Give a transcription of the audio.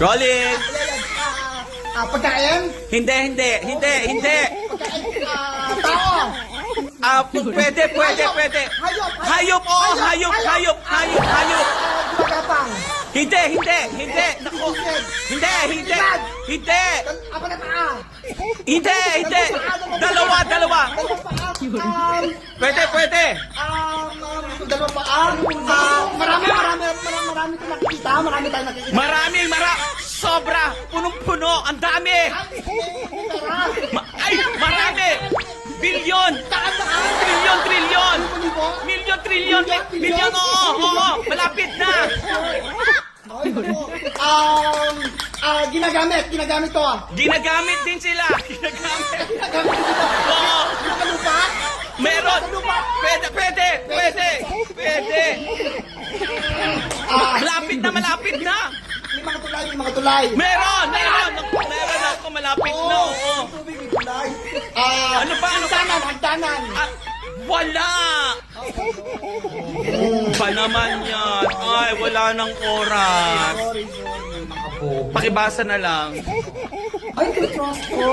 Rolling! Pagkain? Hindi. Pagkain, tao. Pwede. Hayop. Hayop. Gumagapang. Hindi. Naku. Hindi. Apa na paa? Hindi. Dalawa. Pwede. Dalawang paa. Marami tayong nakikita. Marami. Sobra. Punong-puno. Ang dami. Marami. Bilyon. Trilyon. Bilyon, oo. Malapit na. Ginagamit to. Ginagamit din sila. Oo. Meron. Pwede. Malapit na. May mga tulay. Meron ako. Malapit na. Oo. Ano pa? Hagdanan. Wala! Pa naman yan. Ay, wala ng oras. Sorry. Pakibasa na lang. Ay, trust ko.